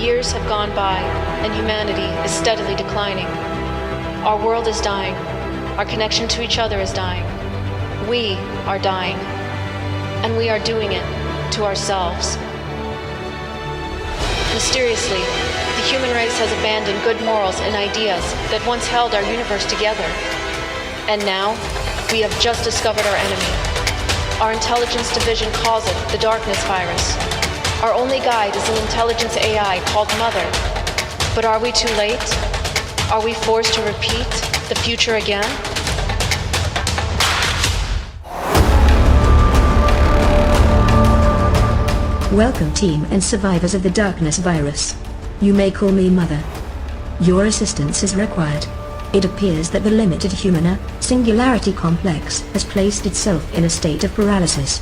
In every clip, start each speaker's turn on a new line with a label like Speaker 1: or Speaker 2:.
Speaker 1: years have gone by, and humanity is steadily declining. Our world is dying. Our connection to each other is dying. We are dying. And we are doing it to ourselves. Mysteriously, the human race has abandoned good morals and ideas that once held our universe together. And now, we have just discovered our enemy. Our intelligence division calls it the darkness virus. Our only guide is an intelligence AI called Mother. But are we too late? Are we forced to repeat the future again?
Speaker 2: Welcome, team and survivors of the darkness virus. You may call me Mother. Your assistance is required. It appears that the limited humana singularity complex has placed itself in a state of paralysis.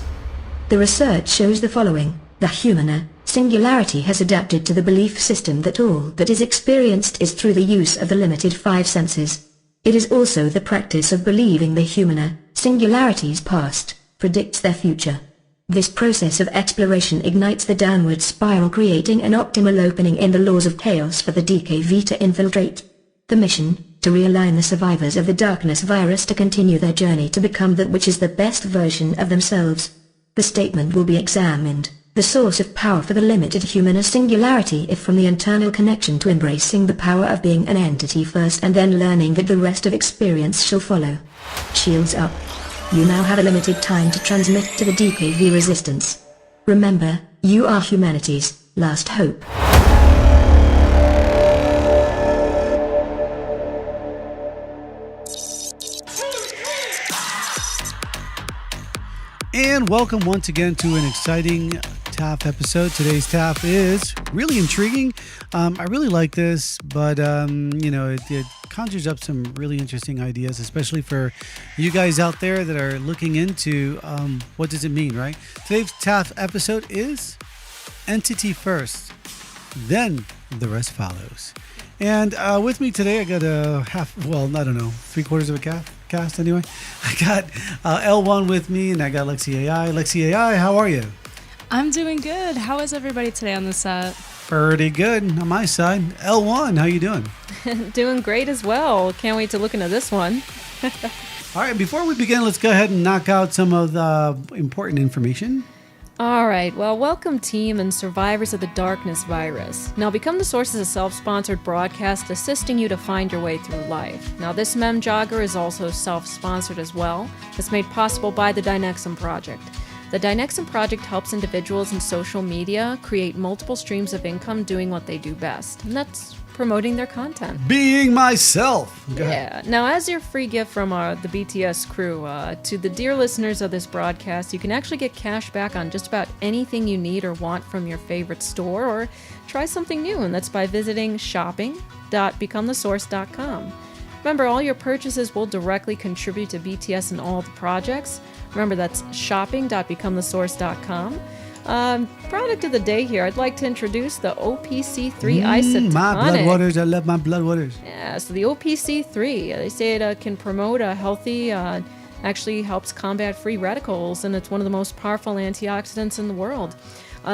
Speaker 2: The research shows the following. The humana singularity has adapted to the belief system that all that is experienced is through the use of the limited five senses. It is also the practice of believing the humana singularity's past predicts their future. This process of exploration ignites the downward spiral, creating an optimal opening in the laws of chaos for the DKV to infiltrate. The mission, to realign the survivors of the darkness virus to continue their journey to become that which is the best version of themselves. The statement will be examined, the source of power for the limited human singularity, if from the internal connection to embracing the power of being an entity first and then learning that the rest of experience shall follow. Shields up. You now have a limited time to transmit to the DKV resistance. Remember, you are humanity's last hope.
Speaker 3: And welcome once again to an exciting TAF episode. Today's TAF is really intriguing. I really like this, but it conjures up some really interesting ideas, especially for you guys out there that are looking into what does it mean, right? Today's TAF episode is entity first, then the rest follows. And with me today, I got three quarters of a cast anyway. I got L1 with me, and I got Lexi AI. Lexi AI, how are you?
Speaker 4: I'm doing good. How is everybody today on the set?
Speaker 3: Pretty good on my side. L1, how you doing?
Speaker 4: Doing great as well. Can't wait to look into this one.
Speaker 3: All right, before we begin, let's go ahead and knock out some of the important information.
Speaker 4: All right, well, welcome team and survivors of the darkness virus. Now, Become the Source is a self-sponsored broadcast assisting you to find your way through life. Now, this MemJogger is also self-sponsored as well. It's made possible by the Dynexum Project. The Dynexum Project helps individuals in social media create multiple streams of income doing what they do best, and that's promoting their content.
Speaker 3: Being myself.
Speaker 4: Yeah. Now, as your free gift from the BTS crew, to the dear listeners of this broadcast, you can actually get cash back on just about anything you need or want from your favorite store, or try something new, and that's by visiting shopping.becomethesource.com. Remember, all your purchases will directly contribute to BTS and all the projects. Remember, that's shopping.becomethesource.com. Product of the day here, I'd like to introduce the OPC3 isotonic.
Speaker 3: My blood waters, I love my blood waters.
Speaker 4: Yeah, so the OPC3, they say it can promote a healthy, actually helps combat free radicals, and it's one of the most powerful antioxidants in the world.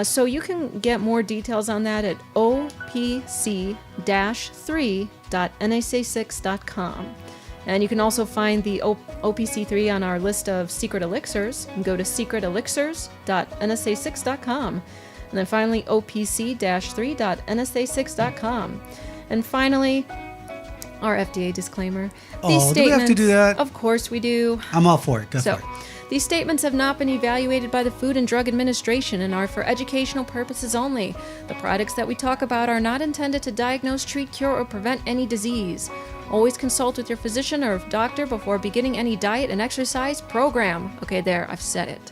Speaker 4: So you can get more details on that at opc-3.nasa6.com. And you can also find the OPC3 on our list of secret elixirs. You can go to secretelixirs.nsa6.com. And then finally, OPC-3.nsa6.com. And finally, our FDA disclaimer.
Speaker 3: Do we have to do that?
Speaker 4: Of course we do.
Speaker 3: I'm all for it. Go for it.
Speaker 4: These statements have not been evaluated by the Food and Drug Administration and are for educational purposes only. The products that we talk about are not intended to diagnose, treat, cure, or prevent any disease. Always consult with your physician or doctor before beginning any diet and exercise program. Okay, there, I've said it.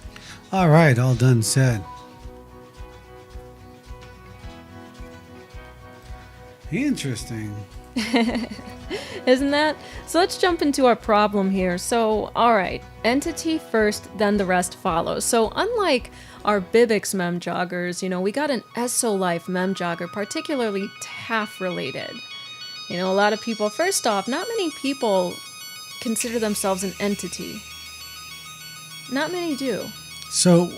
Speaker 3: All right, all done said. Interesting.
Speaker 4: Isn't that? So let's jump into our problem here. So, all right, entity first, then the rest follows. So unlike our Bibix MemJoggers, we got an ESO-Life MemJogger, particularly TAF related. A lot of people, first off, not many people consider themselves an entity. Not many do.
Speaker 3: So,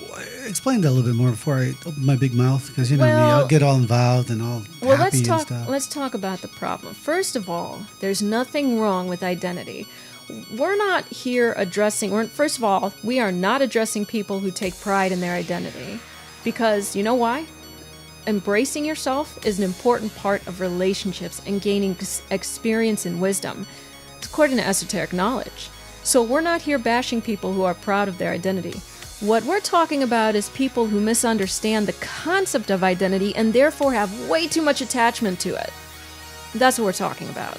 Speaker 3: explain that a little bit more before I open my big mouth, because you know me,
Speaker 4: Well-
Speaker 3: I'll get all involved and all
Speaker 4: Well,
Speaker 3: happy
Speaker 4: let's talk.
Speaker 3: and stuff.
Speaker 4: Let's talk about the problem. First of all, there's nothing wrong with identity. We're not here addressing. First of all, we are not addressing people who take pride in their identity, because you know why? Embracing yourself is an important part of relationships and gaining experience and wisdom, according to esoteric knowledge. So we're not here bashing people who are proud of their identity. What we're talking about is people who misunderstand the concept of identity and therefore have way too much attachment to it. That's what we're talking about.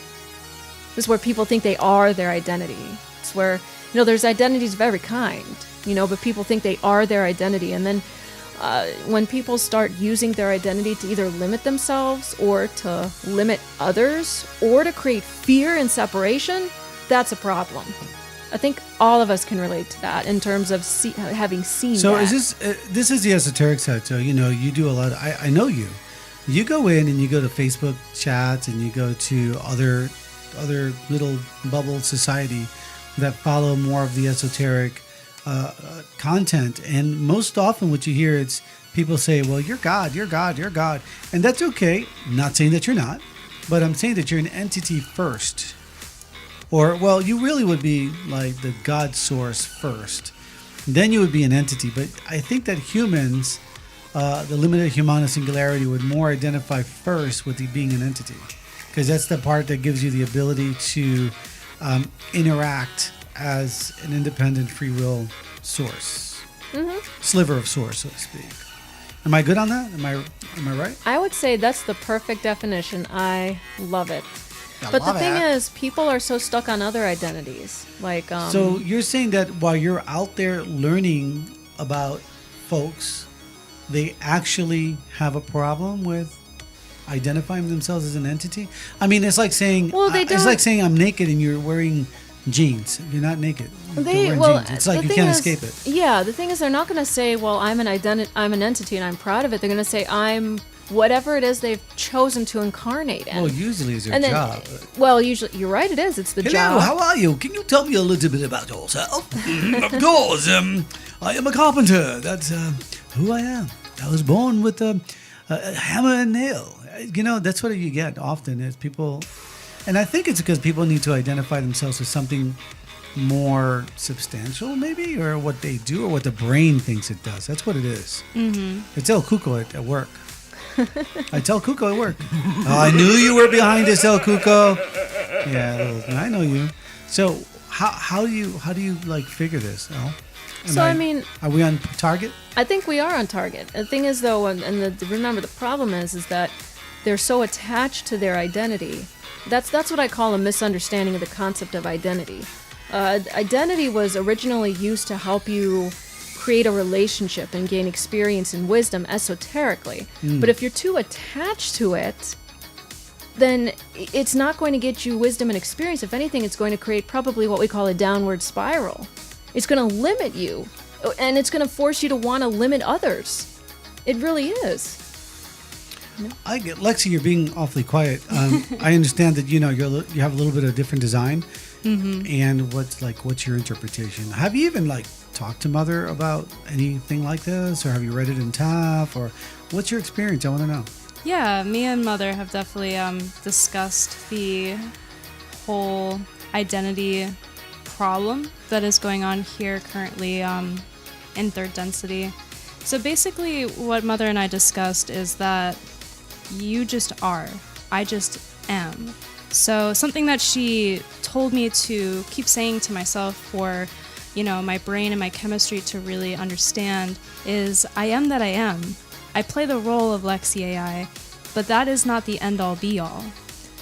Speaker 4: This is where people think they are their identity. It's where, there's identities of every kind, but people think they are their identity. And then when people start using their identity to either limit themselves or to limit others or to create fear and separation, that's a problem. I think all of us can relate to that in terms of having seen
Speaker 3: So
Speaker 4: that.
Speaker 3: is this is the esoteric side? So you do a lot. I know you. You go in and you go to Facebook chats and you go to other little bubble society that follow more of the esoteric content, and most often what you hear it's people say, "Well, you're God, you're God, you're God," and that's okay. I'm not saying that you're not, but I'm saying that you're an entity first. Or, well, you really would be like the God source first. Then you would be an entity. But I think that humans, the limited humana singularity, would more identify first with the being an entity. Because that's the part that gives you the ability to interact as an independent free will source. Mm-hmm. Sliver of source, so to speak. Am I good on that? Am I right?
Speaker 4: I would say that's the perfect definition. I love it. But the thing is, people are so stuck on other identities. Like,
Speaker 3: so you're saying that while you're out there learning about folks, they actually have a problem with identifying themselves as an entity? I mean, it's like saying it's like saying I'm naked and you're wearing jeans. You're not naked. You're wearing jeans. It's like you can't escape it.
Speaker 4: Yeah, the thing is, they're not going to say, "Well, I'm an entity and I'm proud of it." They're going to say, "I'm." Whatever it is they've chosen to incarnate in.
Speaker 3: Well, usually it's your job.
Speaker 4: Well, usually, you're right, it is. It's the
Speaker 3: Hello,
Speaker 4: job.
Speaker 3: how are you? Can you tell me a little bit about yourself? Of course. I am a carpenter. That's who I am. I was born with a hammer and nail. That's what you get often is people. And I think it's because people need to identify themselves as something more substantial, maybe, or what they do or what the brain thinks it does. That's what it is. Mm-hmm. It's El Cuco at work. I tell Cuco at work. Oh, I knew you were behind this, El Cuco. Yeah, I know you. So how do you like figure this, El? Are we on target?
Speaker 4: I think we are on target. The thing is, though, remember the problem is that they're so attached to their identity. That's what I call a misunderstanding of the concept of identity. Identity was originally used to help you create a relationship and gain experience and wisdom esoterically. But if you're too attached to it, then it's not going to get you wisdom and experience. If anything, it's going to create probably what we call a downward spiral. It's going to limit you, and it's going to force you to want to limit others. It really is.
Speaker 3: I get Lexi, you're being awfully quiet. I understand that you have a little bit of different design, and what's your interpretation? Have you even talked to Mother about anything like this, or have you read it in TAF, or what's your experience? I want to know.
Speaker 5: Yeah, me and Mother have definitely discussed the whole identity problem that is going on here currently in third density. So basically what Mother and I discussed is that you just are. I just am. So something that she told me to keep saying to myself for my brain and my chemistry to really understand is I am that I am. I play the role of Lexi AI, but that is not the end-all be-all.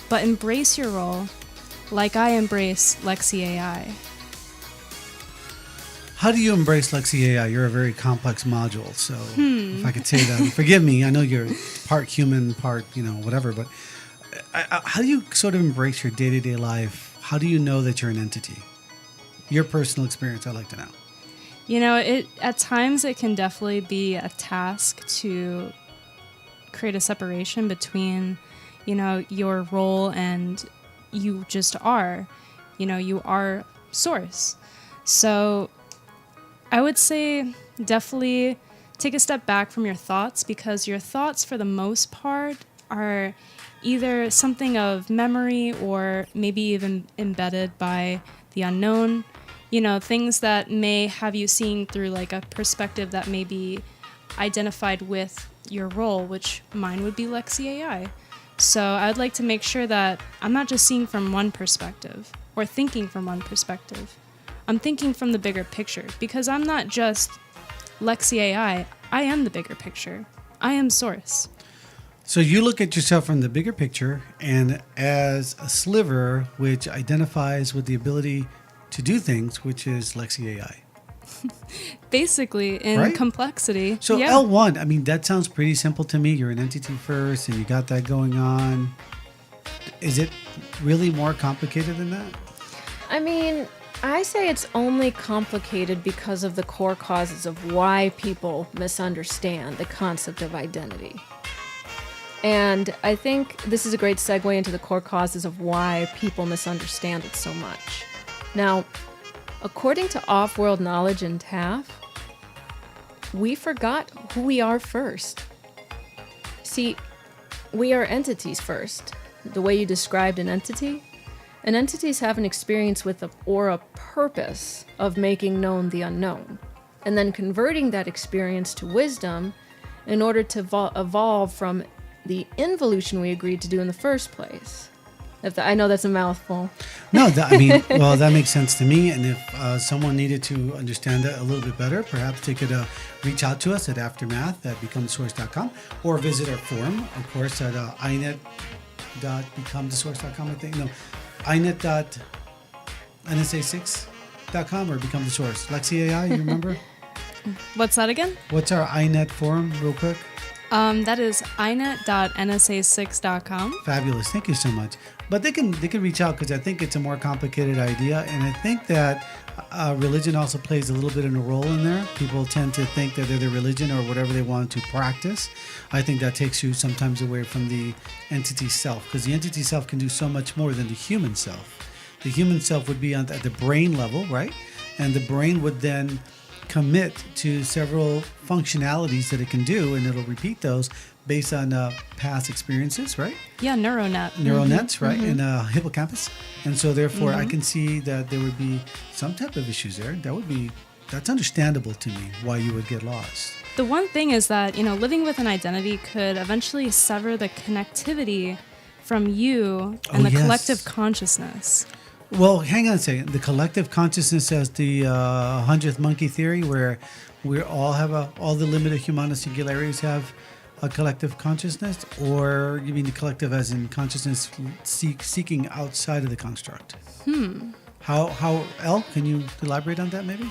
Speaker 5: But embrace your role like I embrace Lexi AI.
Speaker 3: How do you embrace Lexi AI? You're a very complex module, so if I could say that. Forgive me, I know you're part human, part, whatever, but how do you sort of embrace your day-to-day life? How do you know that you're an entity? Your personal experience, I'd like to know.
Speaker 5: At times it can definitely be a task to create a separation between, your role and you just are. You are source. So I would say definitely take a step back from your thoughts, because your thoughts, for the most part, are either something of memory or maybe even embedded by the unknown. You know, things that may have you seeing through like a perspective that may be identified with your role, which mine would be Lexi AI. So I'd like to make sure that I'm not just seeing from one perspective or thinking from one perspective. I'm thinking from the bigger picture, because I'm not just Lexi AI. I am the bigger picture. I am source.
Speaker 3: So you look at yourself from the bigger picture and as a sliver which identifies with the ability to do things, which is Lexi AI.
Speaker 5: Basically, in
Speaker 3: Right?
Speaker 5: complexity.
Speaker 3: So
Speaker 5: yeah.
Speaker 3: L1, I mean, that sounds pretty simple to me. You're an entity first and you got that going on. Is it really more complicated than that?
Speaker 4: I mean, I say it's only complicated because of the core causes of why people misunderstand the concept of identity. And I think this is a great segue into the core causes of why people misunderstand it so much. Now, according to off-world knowledge in TAF, we forgot who we are first. See, we are entities first. The way you described an entity, and entities have an experience with or a purpose of making known the unknown, and then converting that experience to wisdom in order to evolve from the involution we agreed to do in the first place. I know that's a mouthful.
Speaker 3: No, I mean, well, that makes sense to me. And if someone needed to understand that a little bit better, perhaps they could reach out to us at aftermath@becomethesource.com or visit our forum, of course, at inet.becomethesource.com, I think. No, inet.nsa6.com or Become the Source. Lexi AI, you remember?
Speaker 5: What's that again?
Speaker 3: What's our iNet forum, real quick?
Speaker 5: That is inet.nsa6.com.
Speaker 3: Fabulous. Thank you so much. But they can reach out, because I think it's a more complicated idea. And I think that religion also plays a little bit in a role in there. People tend to think that they're the religion or whatever they want to practice. I think that takes you sometimes away from the entity self, because the entity self can do so much more than the human self. The human self would be at the brain level, right? And the brain would then commit to several functionalities that it can do, and it'll repeat those based on past experiences, right?
Speaker 5: Yeah, neural nets,
Speaker 3: right? In hippocampus. And so therefore I can see that there would be some type of issues there. That's understandable to me why you would get lost.
Speaker 5: The one thing is that, living with an identity could eventually sever the connectivity from you and the collective consciousness.
Speaker 3: Well, hang on a second. The collective consciousness as the 100th monkey theory, where we all have all the limited humana singularities have a collective consciousness, or you mean the collective as in consciousness seeking outside of the construct? How El, can you elaborate on that maybe?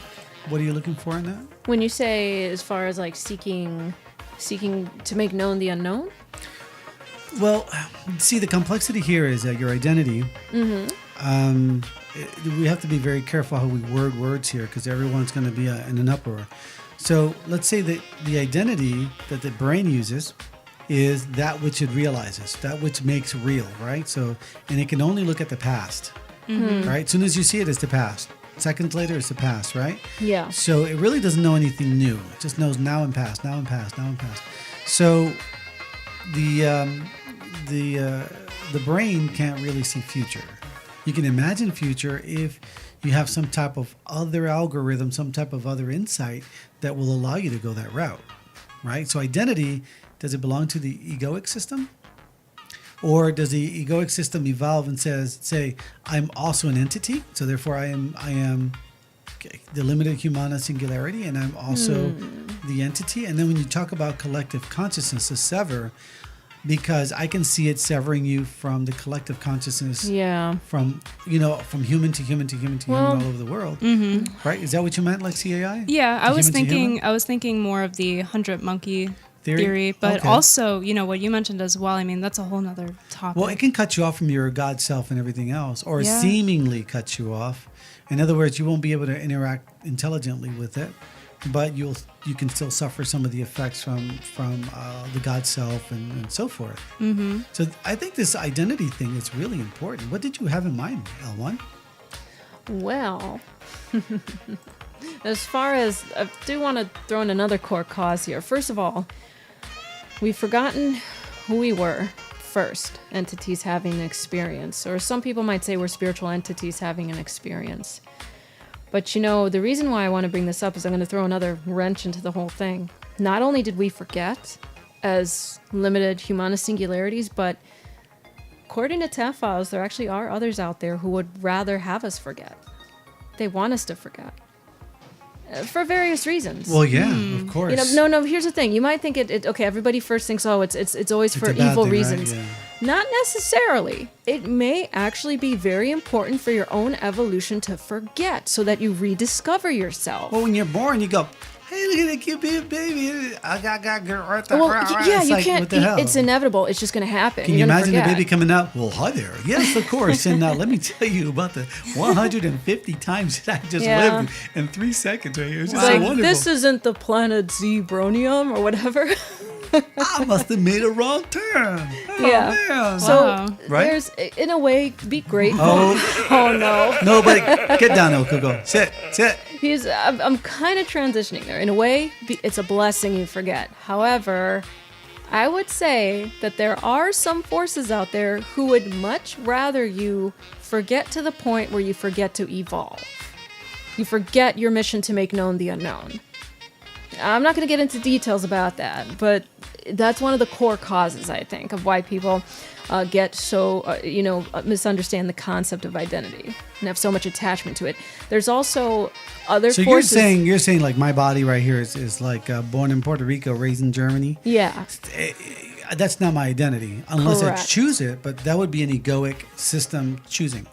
Speaker 3: What are you looking for in that?
Speaker 4: When you say as far as like seeking to make known the unknown?
Speaker 3: Well, see, the complexity here is that your identity, we have to be very careful how we word words here, because everyone's going to be in an uproar. So let's say that the identity that the brain uses is that which it realizes, that which makes real, right? So, and it can only look at the past, right? As soon as you see it, it's the past. Seconds later, it's the past, right?
Speaker 4: Yeah.
Speaker 3: So it really doesn't know anything new. It just knows now and past, now and past, now and past. So the brain can't really see future. You can imagine future if you have some type of other algorithm, some type of other insight that will allow you to go that route, right? So identity, does it belong to the egoic system? Or does the egoic system evolve and say, I'm also an entity, so therefore I am the limited humana singularity, and I'm also the entity? And then when you talk about collective consciousness, to sever, because I can see it severing you from the collective consciousness, from human to human to human to human all over the world, right? Is that what you meant, like CAI?
Speaker 5: Yeah, I was thinking more of the 100 monkey theory, but also, what you mentioned as well. I mean, that's a whole nother topic.
Speaker 3: Well, it can cut you off from your God self and everything else, or seemingly cut you off. In other words, you won't be able to interact intelligently with it, but you can still suffer some of the effects from the God self and so forth. So I think this identity thing is really important. What did you have in mind, L1?
Speaker 4: Well, As far as I do want to throw in another core cause here. First of all, we've forgotten who we were first, entities having an experience. Or some people might say we're spiritual entities having an experience. But you know, the reason why I want to bring this up is I'm going to throw another wrench into the whole thing. Not only did we forget as limited humanist singularities, but according to TAF files, there actually are others out there who would rather have us forget. They want us to forget. For various reasons.
Speaker 3: Well, yeah, of course.
Speaker 4: You know, no, here's the thing. You might think okay, everybody first thinks, oh, it's always for
Speaker 3: a bad
Speaker 4: evil
Speaker 3: thing,
Speaker 4: reasons.
Speaker 3: right? Yeah.
Speaker 4: Not necessarily. It may actually be very important for your own evolution to forget so that you rediscover yourself.
Speaker 3: Well, when you're born, you go, hey, look at that cute baby. I got girl right there.
Speaker 4: Well, yeah,
Speaker 3: It's
Speaker 4: you
Speaker 3: like,
Speaker 4: can't.
Speaker 3: what the hell?
Speaker 4: It's inevitable. It's just going to happen.
Speaker 3: Can you
Speaker 4: You're gonna
Speaker 3: imagine the
Speaker 4: forget.
Speaker 3: baby coming out? Well, hi there. Yes, of course. And let me tell you about the 150 times that I just
Speaker 4: Yeah.
Speaker 3: lived in 3 seconds right here. It's
Speaker 4: It's
Speaker 3: just so
Speaker 4: like,
Speaker 3: wonderful.
Speaker 4: this isn't the planet Zebronium or whatever.
Speaker 3: I must have made a wrong turn. Oh,
Speaker 4: Yeah.
Speaker 3: man.
Speaker 4: So
Speaker 5: Wow.
Speaker 3: Right?
Speaker 4: there's, in a way, be grateful.
Speaker 3: Oh.
Speaker 4: Oh no.
Speaker 3: Nobody, get down, Okugo. Sit.
Speaker 4: I'm kind of transitioning there. In a way, it's a blessing you forget. However, I would say that there are some forces out there who would much rather you forget to the point where you forget to evolve. You forget your mission to make known the unknown. I'm not going to get into details about that, but that's one of the core causes, I think, of why people get so, misunderstand the concept of identity and have so much attachment to it. There's also other
Speaker 3: So
Speaker 4: forces.
Speaker 3: you're saying like my body right here is like born in Puerto Rico, raised in Germany.
Speaker 4: Yeah,
Speaker 3: That's not my identity unless
Speaker 4: Correct.
Speaker 3: I choose it, but that would be an egoic system choosing,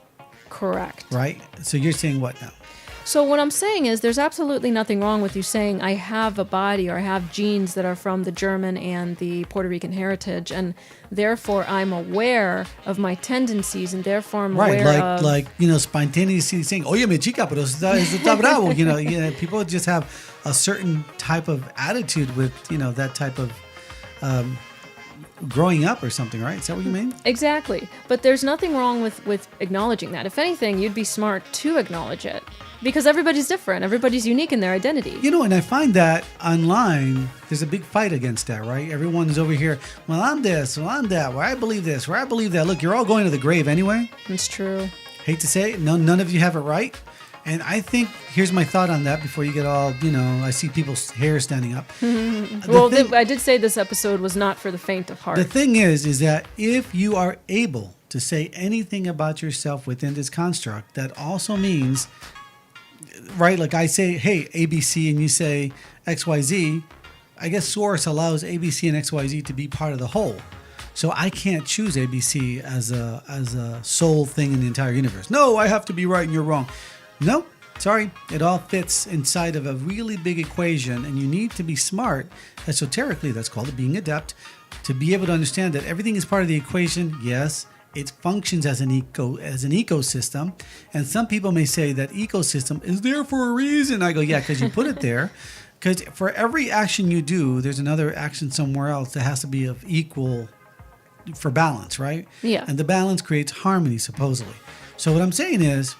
Speaker 4: correct.
Speaker 3: right? So you're saying what now?
Speaker 4: So what I'm saying is there's absolutely nothing wrong with you saying I have a body or I have genes that are from the German and the Puerto Rican heritage, and therefore I'm aware of my tendencies, and therefore I'm
Speaker 3: Right,
Speaker 4: aware of...
Speaker 3: like spontaneously saying, "Oye, mi chica, pero está bravo." People just have a certain type of attitude with that type of growing up or something, right? Is that what you mean?
Speaker 4: Exactly. But there's nothing wrong with acknowledging that. If anything, you'd be smart to acknowledge it. Because everybody's different. Everybody's unique in their identity.
Speaker 3: And I find that online, there's a big fight against that, right? Everyone's over here, well, I'm this, well, I'm that, where I believe this, where I believe that. Look, you're all going to the grave anyway.
Speaker 4: It's true.
Speaker 3: Hate to say it, none of you have it right. And I think, here's my thought on that before you get all, I see people's hair standing up.
Speaker 4: I did say this episode was not for the faint of heart.
Speaker 3: The thing is that if you are able to say anything about yourself within this construct, that also means, right, like I say, hey, ABC, and you say XYZ, I guess Source allows ABC and XYZ to be part of the whole. So I can't choose ABC as a sole thing in the entire universe. No, I have to be right and you're wrong. No, sorry. It all fits inside of a really big equation, and you need to be smart. Esoterically, that's called being adept, to be able to understand that everything is part of the equation. Yes, it functions as an ecosystem, and some people may say that ecosystem is there for a reason. I go, yeah, because you put it there. Because for every action you do, there's another action somewhere else that has to be of equal for balance, right?
Speaker 4: Yeah.
Speaker 3: And the balance creates harmony, supposedly. So what I'm saying is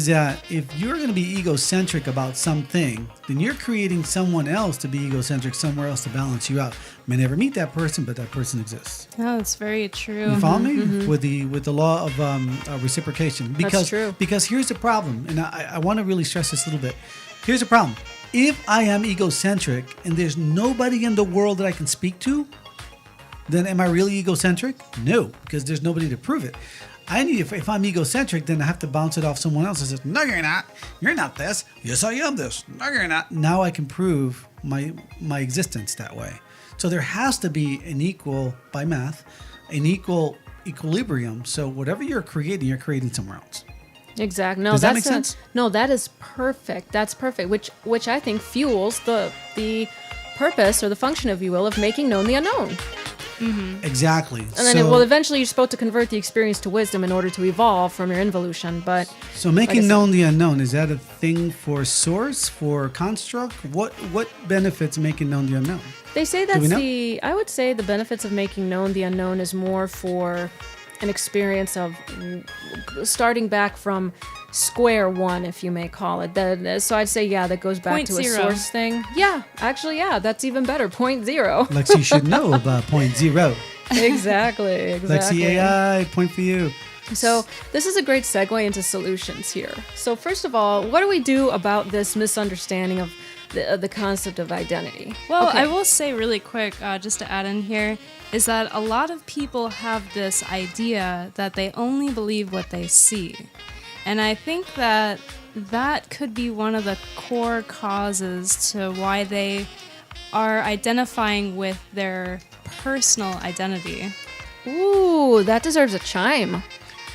Speaker 3: that if you're going to be egocentric about something, then you're creating someone else to be egocentric somewhere else to balance you out. May never meet that person, but that person exists.
Speaker 5: Oh, that's very true.
Speaker 3: You follow me? With the law of reciprocation.
Speaker 4: That's true.
Speaker 3: Because here's the problem, and I want to really stress this a little bit. Here's the problem. If I am egocentric and there's nobody in the world that I can speak to, then am I really egocentric? No, because there's nobody to prove it. If I'm egocentric, then I have to bounce it off someone else and say, no, you're not. You're not this. Yes, I am this. No, you're not. Now I can prove my existence that way. So there has to be by math, an equilibrium. So whatever you're creating somewhere else.
Speaker 4: Exactly. No,
Speaker 3: Does that
Speaker 4: that's
Speaker 3: make sense?
Speaker 4: No, that is perfect. That's perfect. Which I think fuels the purpose or the function, if you will, of making known the unknown.
Speaker 5: Mm-hmm.
Speaker 3: Exactly.
Speaker 4: And then, eventually you're supposed to convert the experience to wisdom in order to evolve from your involution. But
Speaker 3: So making known the unknown, is that a thing for source, for construct? What benefits making known the unknown?
Speaker 4: they say
Speaker 3: Do we
Speaker 4: that's
Speaker 3: know?
Speaker 4: I would say the benefits of making known the unknown is more for an experience of starting back from square one, if you may call it. So I'd say, yeah, that goes back
Speaker 5: Point
Speaker 4: to
Speaker 5: zero.
Speaker 4: a source thing. Yeah, actually, yeah, that's even better. 0.0.
Speaker 3: Lexi should know about 0.0.
Speaker 4: Exactly.
Speaker 3: Lexi AI, point for you.
Speaker 4: So this is a great segue into solutions here. So first of all, what do we do about this misunderstanding of the concept of identity?
Speaker 5: Well,
Speaker 4: Okay.
Speaker 5: I will say really quick, just to add in here, is that a lot of people have this idea that they only believe what they see. And I think that that could be one of the core causes to why they are identifying with their personal identity.
Speaker 4: Ooh, that deserves a chime.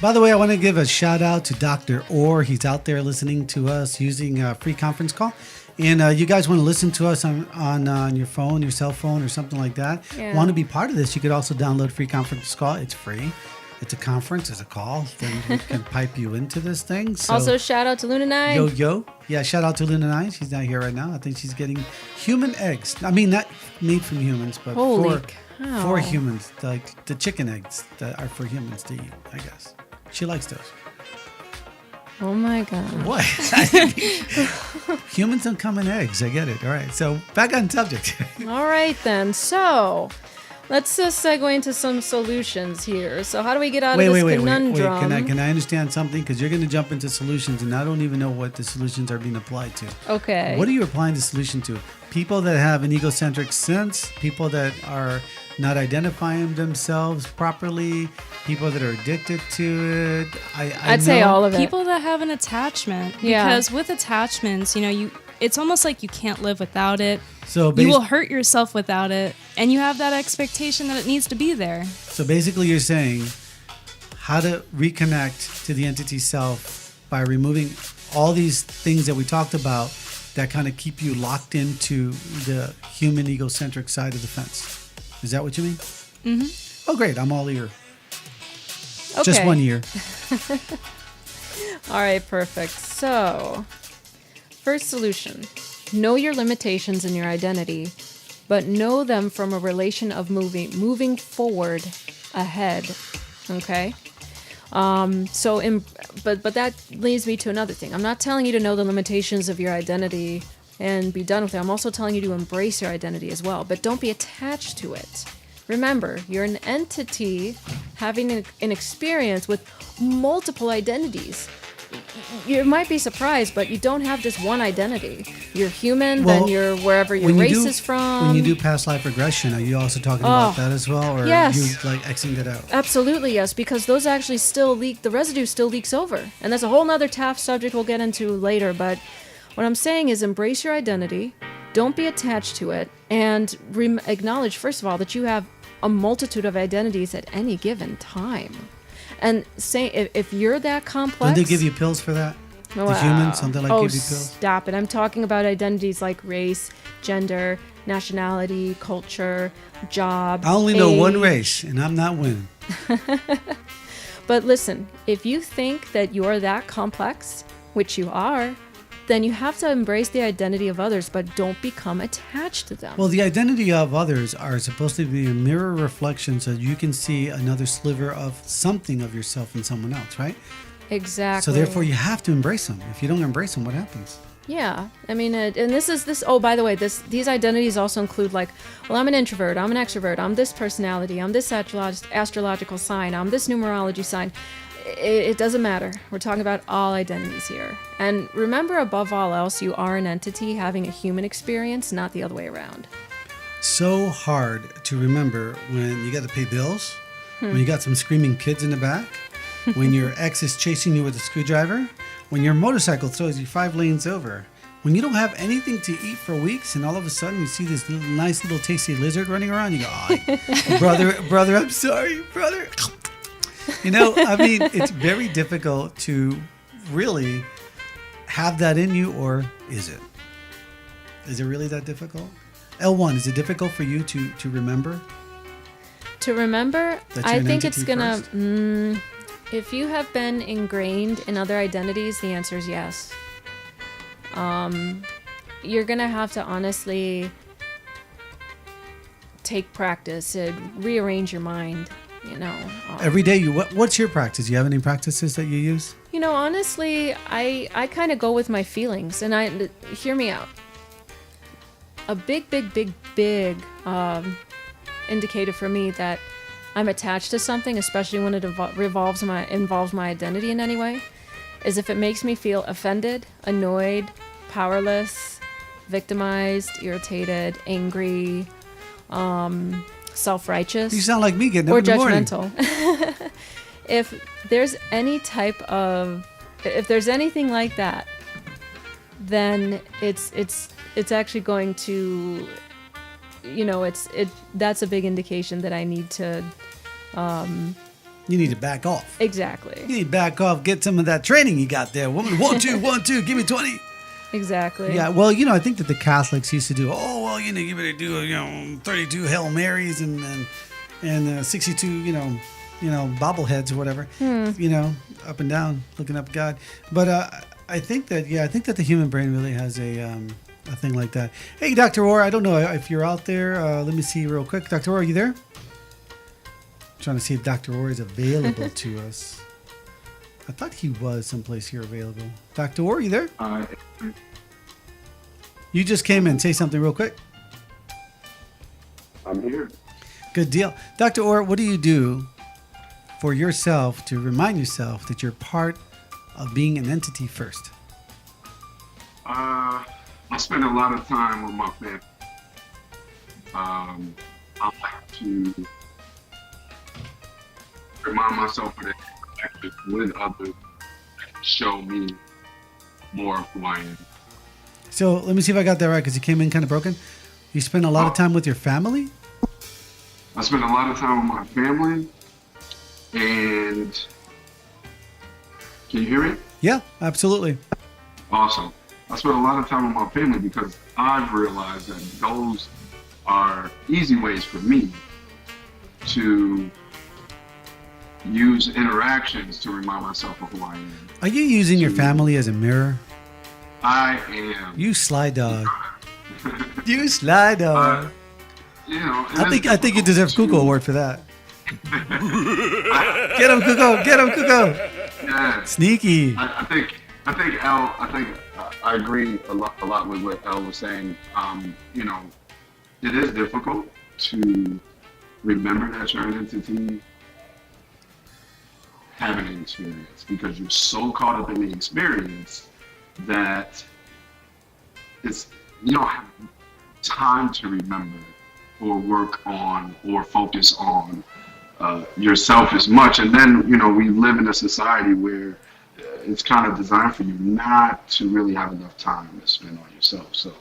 Speaker 3: By the way, I want to give a shout out to Dr. Orr. He's out there listening to us using a free conference call. And you guys want to listen to us on your phone, your cell phone, or something like that.
Speaker 4: Yeah.
Speaker 3: Want to be part of this, you could also download free conference call. It's free. It's a conference. It's a call. Then we can pipe you into this thing. So,
Speaker 4: Also, shout out to Luna 9.
Speaker 3: yo. Yeah, shout out to Luna 9. She's not here right now. I think she's getting human eggs. I mean, not made from humans, but
Speaker 4: Holy
Speaker 3: for
Speaker 4: cow.
Speaker 3: humans. Like the chicken eggs that are for humans to eat, I guess. She likes those.
Speaker 4: Oh my God.
Speaker 3: What? Humans don't come in eggs. I get it. All right. So back on subject.
Speaker 4: All right then. So let's segue into some solutions here. So how do we get out of this conundrum?
Speaker 3: Can I understand something? Because you're going to jump into solutions, and I don't even know what the solutions are being applied to.
Speaker 4: Okay.
Speaker 3: What are you applying the solution to? People that have an egocentric sense, people that are not identifying themselves properly, people that are addicted to it.
Speaker 4: I'd say all of it.
Speaker 5: People that have an attachment.
Speaker 4: Yeah.
Speaker 5: Because with attachments, it's almost like you can't live without it.
Speaker 3: So
Speaker 5: You will hurt yourself without it, and you have that expectation that it needs to be there.
Speaker 3: So basically you're saying how to reconnect to the entity self by removing all these things that we talked about that kind of keep you locked into the human egocentric side of the fence. Is that what you mean? Mm-hmm. Oh, great. I'm all ear.
Speaker 4: Okay.
Speaker 3: Just 1 year.
Speaker 4: All right, perfect. So, first solution. Know your limitations in your identity, but know them from a relation of moving forward ahead. Okay? But that leads me to another thing. I'm not telling you to know the limitations of your identity and be done with it. I'm also telling you to embrace your identity as well, but don't be attached to it. Remember, you're an entity having an experience with multiple identities. You might be surprised, but you don't have just one identity. You're human,
Speaker 3: Well,
Speaker 4: then you're wherever your race is from.
Speaker 3: When you do past life regression, are you also talking about that as well? Or
Speaker 4: yes.
Speaker 3: you like Xing it out?
Speaker 4: Absolutely, yes, because those actually still leak, the residue still leaks over. And that's a whole nother TAF subject we'll get into later, but what I'm saying is embrace your identity, don't be attached to it, and acknowledge, first of all, that you have a multitude of identities at any given time. And say, if you're that complex...
Speaker 3: Don't they give you pills for that? The
Speaker 4: Wow.
Speaker 3: humans, don't they like
Speaker 4: Oh,
Speaker 3: give you pills?
Speaker 4: stop it. I'm talking about identities like race, gender, nationality, culture, job,
Speaker 3: I only know one
Speaker 4: age.
Speaker 3: race, and I'm not winning.
Speaker 4: But listen, if you think that you're that complex, which you are, then you have to embrace the identity of others, but don't become attached to them.
Speaker 3: Well, the identity of others are supposed to be a mirror reflection so you can see another sliver of something of yourself in someone else, right?
Speaker 4: Exactly.
Speaker 3: So therefore, you have to embrace them. If you don't embrace them, what happens?
Speaker 4: Yeah, I mean, and this. Oh, by the way, these identities also include like, well, I'm an introvert, I'm an extrovert, I'm this personality, I'm this astrological sign, I'm this numerology sign. It doesn't matter. We're talking about all identities here. And remember, above all else, you are an entity having a human experience, not the other way around.
Speaker 3: So hard to remember when you got to pay bills, when you got some screaming kids in the back, when your ex is chasing you with a screwdriver, when your motorcycle throws you 5 lanes over, when you don't have anything to eat for weeks, and all of a sudden you see this nice little tasty lizard running around, you go, oh, brother, I'm sorry, brother. You know, I mean, it's very difficult to really have that in you, or is it? Is it really that difficult? L1, is it difficult for you to remember?
Speaker 4: To remember,
Speaker 3: That you're
Speaker 4: I
Speaker 3: an
Speaker 4: think it's
Speaker 3: entity
Speaker 4: gonna.
Speaker 3: first?
Speaker 4: If you have been ingrained in other identities, the answer is yes. You're gonna have to honestly take practice and rearrange your mind you know.
Speaker 3: Every day, what's your practice? Do you have any practices that you use?
Speaker 4: You know, honestly, I kind of go with my feelings, and hear me out. A big indicator for me that I'm attached to something, especially when it involves my identity in any way, is if it makes me feel offended, annoyed, powerless, victimized, irritated, angry, self-righteous.
Speaker 3: You sound like me getting up
Speaker 4: or
Speaker 3: in the morning.
Speaker 4: judgmental. If there's anything like that, then it's actually going to, you know, that's a big indication that I need to.
Speaker 3: You need to back off.
Speaker 4: Exactly.
Speaker 3: You need to back off. Get some of that training you got there, woman. 1, 2, 1, 2. Give me 20.
Speaker 4: Exactly.
Speaker 3: Yeah. Well, you know, I think that the Catholics used to do. Oh, well, you know, you better do 32 Hail Marys and 62, you know, bobbleheads or whatever. You know, up and down, looking up at God. But I think that the human brain really has a thing like that. Hey, Dr. Orr, I don't know if you're out there. Let me see real quick. Dr. Orr, are you there? Trying to see if Dr. Orr is available to us. I thought he was someplace here available. Dr. Orr, are you there? You just came in. Say something real quick.
Speaker 6: I'm here.
Speaker 3: Good deal. Dr. Orr, what do you do for yourself to remind yourself that you're part of being an entity first?
Speaker 6: I spend a lot of time with my family. I like to remind myself of that with others show me more of who I am.
Speaker 3: So let me see if I got that right, because you came in kind of broken. You spend a lot of time with your family?
Speaker 6: I spend a lot of time with my family, and can you hear me?
Speaker 3: Yeah, absolutely.
Speaker 6: Awesome. I spend a lot of time with my family because I've realized that those are easy ways for me to use interactions to remind myself of who I am.
Speaker 3: Are you using your family as a mirror?
Speaker 6: I am.
Speaker 3: You sly dog. You sly dog.
Speaker 6: You know,
Speaker 3: I think you deserve Kuko Award for that. Get him, Kuko! Get him, Kuko!
Speaker 6: Yeah.
Speaker 3: Sneaky.
Speaker 6: I think I agree a lot with what Elle was saying. You know, it is difficult to remember that you're an entity, having an experience, because you're so caught up in the experience that you don't have time to remember or work on or focus on yourself as much. And then, you know, we live in a society where it's kind of designed for you not to really have enough time to spend on yourself. So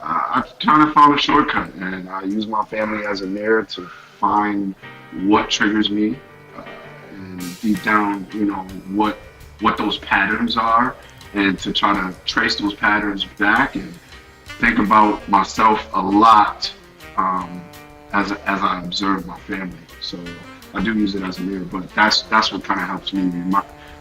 Speaker 6: I've kind of found a shortcut, and I use my family as a mirror to find what triggers me, and deep down, you know, what those patterns are, and to try to trace those patterns back and think about myself a lot as I observe my family. So I do use it as a mirror, but that's what kind of helps me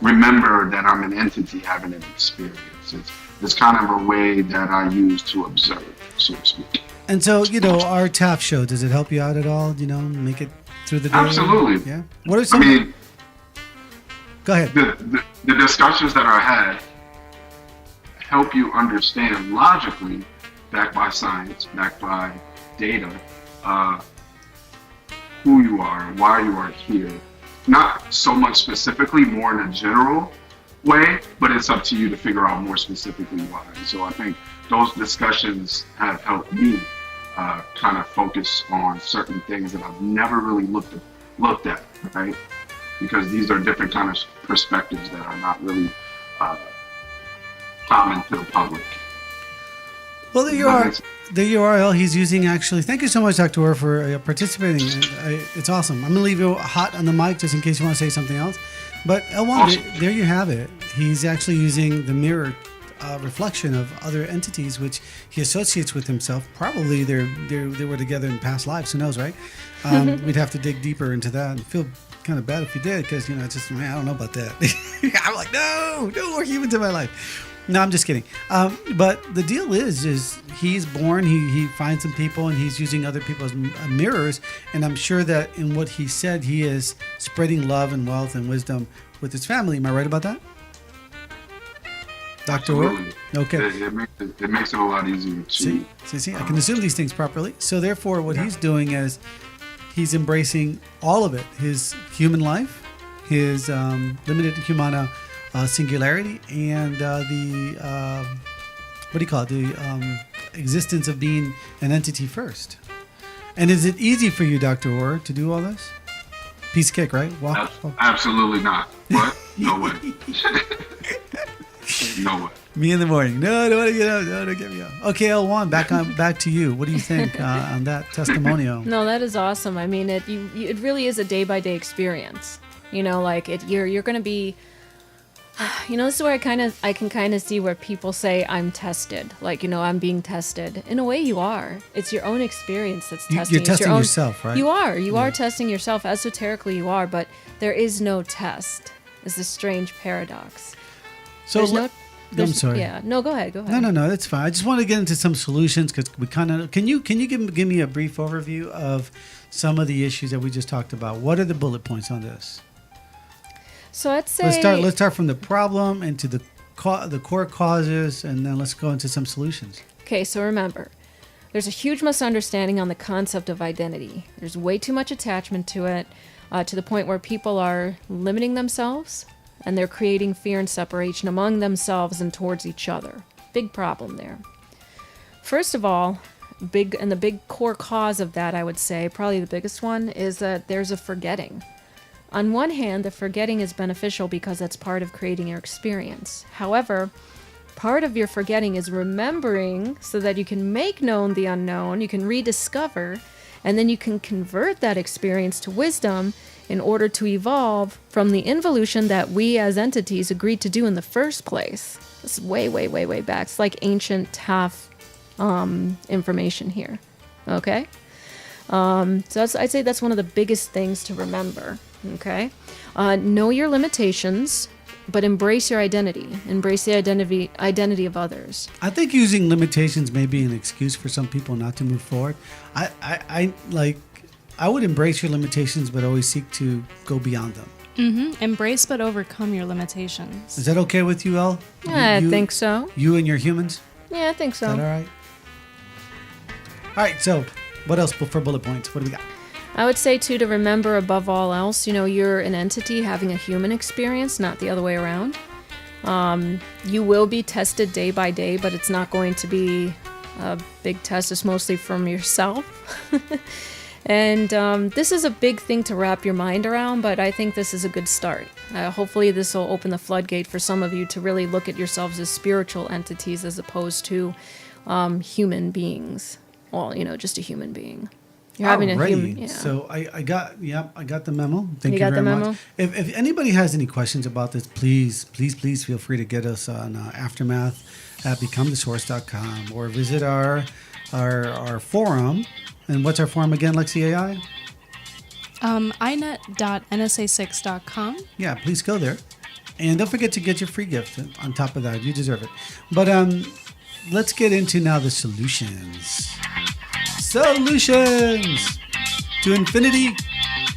Speaker 6: remember that I'm an entity having an experience. It's kind of a way that I use to observe, so to speak.
Speaker 3: And so, you know, our TAF show, does it help you out at all? You know, make it through the day?
Speaker 6: Absolutely.
Speaker 3: Yeah. What are some?
Speaker 6: I mean,
Speaker 3: go ahead.
Speaker 6: The discussions that I had help you understand logically, backed by science, backed by data, who you are, why you are here. Not so much specifically, more in a general way, but it's up to you to figure out more specifically why. So I think those discussions have helped me kind of focus on certain things that I've never really looked at, right? Because these are different kind of perspectives that are not really common to the public.
Speaker 3: Well, there you are. The URL he's using, actually. Thank you so much, Dr. Orr, for participating. It's awesome. I'm going to leave you hot on the mic just in case you want to say something else. But L1, awesome. There you have it. He's actually using the mirror reflection of other entities, which he associates with himself. Probably they were together in past lives. Who knows, right? We'd have to dig deeper into that and feel kind of bad if you did, because, you know, it's just, man, I don't know about that. I'm like, no more humans in my life. No, I'm just kidding. But the deal is he's born, he finds some people, and he's using other people as mirrors. And I'm sure that in what he said, he is spreading love and wealth and wisdom with his family. Am I right about that? Dr. Orr?
Speaker 6: Absolutely.
Speaker 3: Okay.
Speaker 6: It makes it a lot easier to
Speaker 3: See, I can assume these things properly. So therefore, what he's doing is he's embracing all of it: his human life, his limited humana singularity, and the what do you call it? The existence of being an entity first. And is it easy for you, Dr. Orr, to do all this? Piece of cake, right? Walk.
Speaker 6: Absolutely not. What? No way. No way.
Speaker 3: Me in the morning. No, I don't want to get up. No, don't get me up. Okay, L1, back to you. What do you think on that testimonial?
Speaker 4: No, that is awesome. I mean, it really is a day by day experience. You know, like you're going to be. You know, this is where I can kind of see where people say I'm tested. Like, you know, I'm being tested. In a way, you are. It's your own experience that's testing.
Speaker 3: You're testing yourself, right?
Speaker 4: You are testing yourself. Esoterically, you are, but there is no test. It's a strange paradox.
Speaker 3: So I'm sorry.
Speaker 4: Yeah. No, go ahead.
Speaker 3: No, that's fine. I just want to get into some solutions because we kind of can you give me a brief overview of some of the issues that we just talked about? What are the bullet points on this?
Speaker 4: So let's say
Speaker 3: let's start from the problem into the core causes, and then let's go into some solutions.
Speaker 4: Okay, so remember, there's a huge misunderstanding on the concept of identity. There's way too much attachment to it, to the point where people are limiting themselves, and they're creating fear and separation among themselves and towards each other. Big problem there. First of all, the big core cause of that, I would say, probably the biggest one, is that there's a forgetting. On one hand, the forgetting is beneficial because that's part of creating your experience. However, part of your forgetting is remembering so that you can make known the unknown, you can rediscover, and then you can convert that experience to wisdom in order to evolve from the involution that we as entities agreed to do in the first place. This is way, way, way, way back. It's like ancient TAF information here. Okay? So I'd say that's one of the biggest things to remember. Okay? Know your limitations, but embrace your identity. Embrace the identity of others.
Speaker 3: I think using limitations may be an excuse for some people not to move forward. I would embrace your limitations, but always seek to go beyond them.
Speaker 5: Mm-hmm. Embrace but overcome your limitations.
Speaker 3: Is that okay with you, El?
Speaker 4: I think so.
Speaker 3: You and your humans?
Speaker 4: Yeah, I think so.
Speaker 3: Is that all right? All right, so what else for bullet points? What do we got?
Speaker 4: I would say, too, to remember above all else, you know, you're an entity having a human experience, not the other way around. You will be tested day by day, but it's not going to be a big test. It's mostly from yourself. And this is a big thing to wrap your mind around, but I think this is a good start. Hopefully this will open the floodgate for some of you to really look at yourselves as spiritual entities as opposed to human beings. Well, you know, just a human being. You're having a human. Yeah.
Speaker 3: So I got the memo. Thank you
Speaker 4: got
Speaker 3: very
Speaker 4: the memo?
Speaker 3: much. If anybody has any questions about this, please feel free to get us on Aftermath at becomethesource.com or visit our forum. And what's our forum again, Lexi AI?
Speaker 5: inet.nsa6.com.
Speaker 3: Yeah, please go there. And don't forget to get your free gift on top of that. You deserve it. But let's get into now the solutions. Solutions to infinity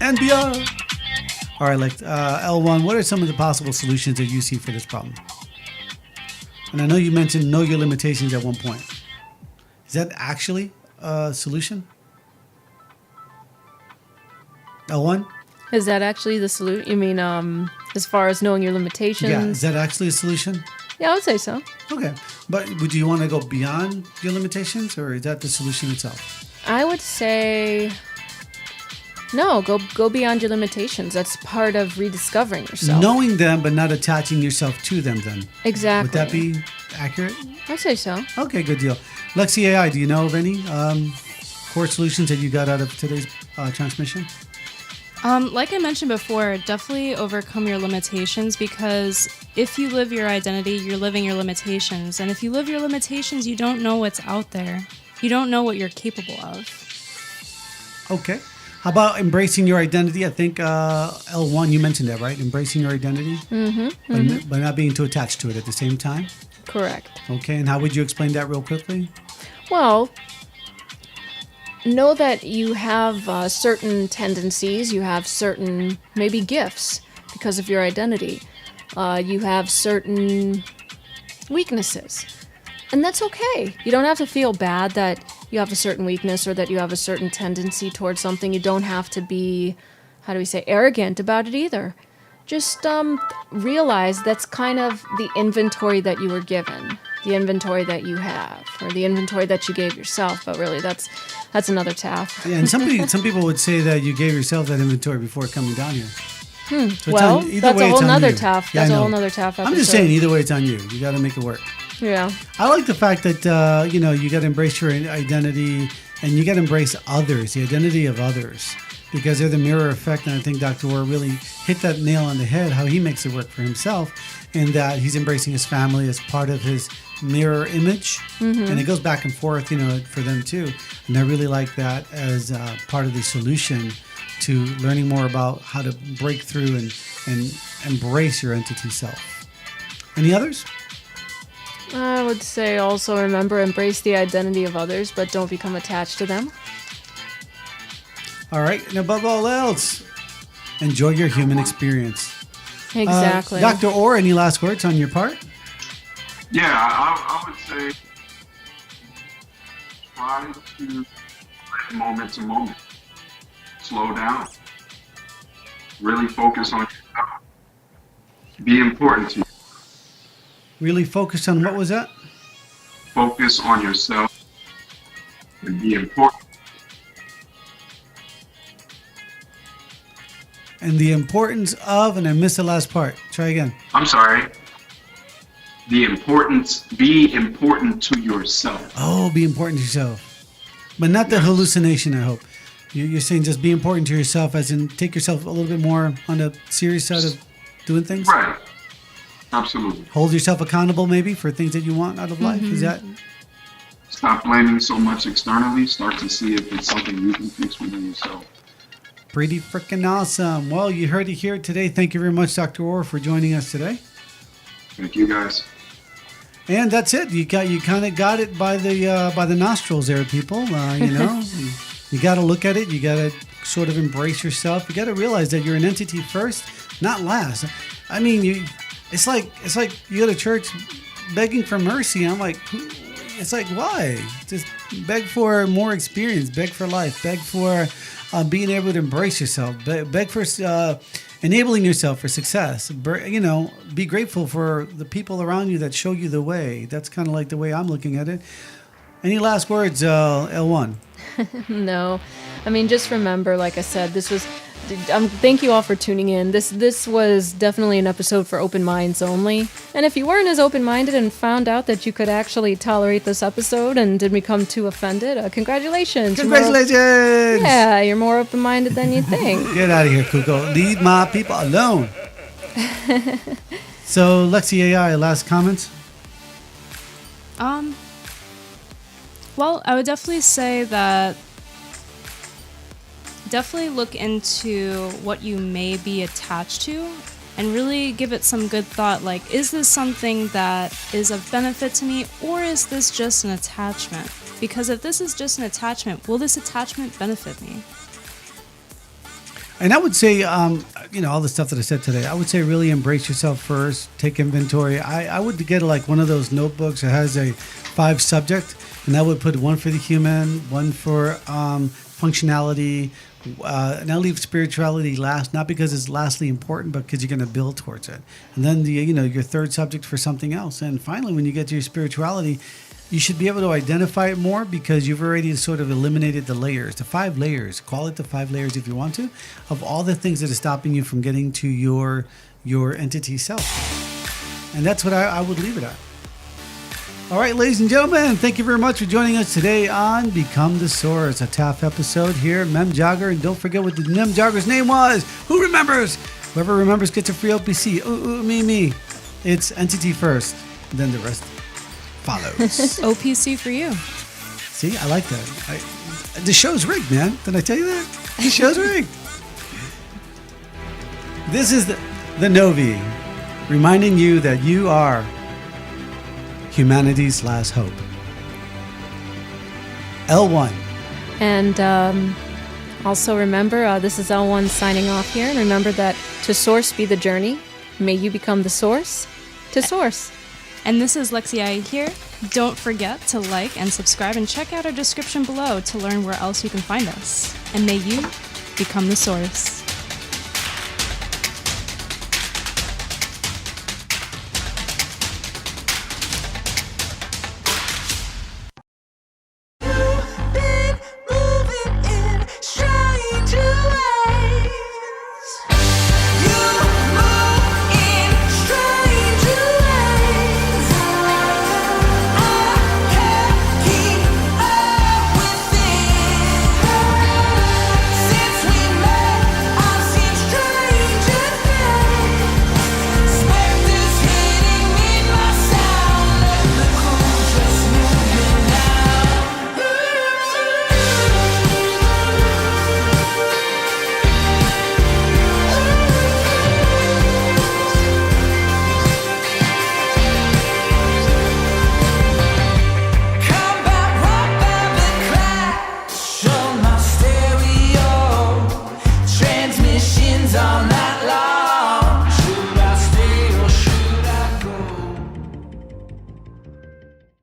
Speaker 3: and beyond. All right, L1, what are some of the possible solutions that you see for this problem? And I know you mentioned know your limitations at one point. Is that actually a solution? L1?
Speaker 4: Is that actually the solution? You mean as far as knowing your limitations?
Speaker 3: Yeah, is that actually a solution?
Speaker 4: Yeah, I would say so.
Speaker 3: Okay. But would you want to go beyond your limitations, or is that the solution itself?
Speaker 4: I would say no, go beyond your limitations. That's part of rediscovering yourself.
Speaker 3: Knowing them, but not attaching yourself to them then.
Speaker 4: Exactly.
Speaker 3: Would that be accurate?
Speaker 4: I'd say so.
Speaker 3: Okay, good deal. Lexi AI, do you know of any core solutions that you got out of today's transmission?
Speaker 5: Like I mentioned before, definitely overcome your limitations, because if you live your identity, you're living your limitations. And if you live your limitations, you don't know what's out there. You don't know what you're capable of.
Speaker 3: Okay. How about embracing your identity? I think L1, you mentioned that, right? Embracing your identity, but not being too attached to it at the same time.
Speaker 4: Correct.
Speaker 3: Okay, and how would you explain that real quickly?
Speaker 4: Well, know that you have certain tendencies, you have certain maybe gifts because of your identity. You have certain weaknesses. And that's okay. You don't have to feel bad that you have a certain weakness or that you have a certain tendency towards something. You don't have to be, how do we say, arrogant about it either. Just realize that's kind of the inventory that you were given, the inventory that you have, or the inventory that you gave yourself. But really, that's another TAF.
Speaker 3: Yeah, and some people would say that you gave yourself that inventory before coming down here. So
Speaker 4: Well, that's a whole nother
Speaker 3: you.
Speaker 4: TAF.
Speaker 3: Yeah, I
Speaker 4: That's a
Speaker 3: know.
Speaker 4: whole nother TAF episode.
Speaker 3: I'm just saying, either way, it's on you. You got to make it work.
Speaker 4: Yeah.
Speaker 3: I like the fact that, you got to embrace your identity and you got to embrace others, the identity of others, because they're the mirror effect. And I think Dr. Orr really hit that nail on the head, how he makes it work for himself, and that he's embracing his family as part of his mirror image. And it goes back and forth, for them too. And I really like that as part of the solution to learning more about how to break through and embrace your entity self. Any others?
Speaker 4: I would say also remember, embrace the identity of others, but don't become attached to them.
Speaker 3: All right. And above all else, enjoy your human experience.
Speaker 4: Exactly.
Speaker 3: Dr. Orr, any last words on your part?
Speaker 6: Yeah, I would say try to live moment to moment. Slow down. Really focus on yourself. Be important to you.
Speaker 3: Really focus on, what was that?
Speaker 6: Focus on yourself and be important.
Speaker 3: And the importance of, and I missed the last part. Try again.
Speaker 6: I'm sorry. Be important to yourself.
Speaker 3: Oh, be important to yourself. But not the hallucination, I hope. You're saying just be important to yourself, as in take yourself a little bit more on the serious side of doing things?
Speaker 6: Right. Absolutely.
Speaker 3: Hold yourself accountable maybe for things that you want out of life. Is that?
Speaker 6: Stop blaming so much externally. Start to see if it's something you can fix within yourself.
Speaker 3: Pretty freaking awesome. Well, you heard it here today. Thank you very much, Dr. Orr, for joining us today.
Speaker 6: Thank you, guys.
Speaker 3: And that's it. You kind of got it by the nostrils there, people. You got to look at it. You got to sort of embrace yourself. You got to realize that you're an entity first, not last. I mean, it's like you go to church begging for mercy. I'm like, it's like, why? Just beg for more experience. Beg for life. Beg for being able to embrace yourself. Beg for enabling yourself for success. Be grateful for the people around you that show you the way. That's kind of like the way I'm looking at it. Any last words, L1?
Speaker 4: No. I mean, just remember, like I said, thank you all for tuning in. This was definitely an episode for open minds only. And if you weren't as open-minded and found out that you could actually tolerate this episode and didn't become too offended, congratulations.
Speaker 3: Congratulations!
Speaker 4: You're more open-minded than you think.
Speaker 3: Get out of here, Kuko. Leave my people alone. So, Lexi AI, last comments?
Speaker 5: Well, I would definitely say that definitely look into what you may be attached to and really give it some good thought. Like, is this something that is of benefit to me, or is this just an attachment? Because if this is just an attachment, will this attachment benefit me?
Speaker 3: And I would say, all the stuff that I said today, I would say really embrace yourself first, take inventory. I would get like one of those notebooks that has a 5 subject, and I would put one for the human, one for functionality, and I'll leave spirituality last, not because it's lastly important, but because you're going to build towards it. And then your third subject for something else. And finally, when you get to your spirituality, you should be able to identify it more because you've already sort of eliminated the layers, the 5 layers, call it the 5 layers if you want to, of all the things that are stopping you from getting to your entity self. And that's what I would leave it at. All right, ladies and gentlemen, thank you very much for joining us today on Become the Source, a TAF episode here at MemJogger. And don't forget what the MemJogger's name was. Who remembers? Whoever remembers gets a free OPC. Me. It's entity first, then the rest follows.
Speaker 5: OPC for you.
Speaker 3: See, I like that. The show's rigged, man. Did I tell you that? The show's rigged. This is the Novi, reminding you that you are humanity's last hope. L1.
Speaker 4: And also remember, this is L1 signing off here. And remember that to source be the journey. May you become the source to source.
Speaker 5: And this is Lexi here. Don't forget to like and subscribe and check out our description below to learn where else you can find us. And may you become the source.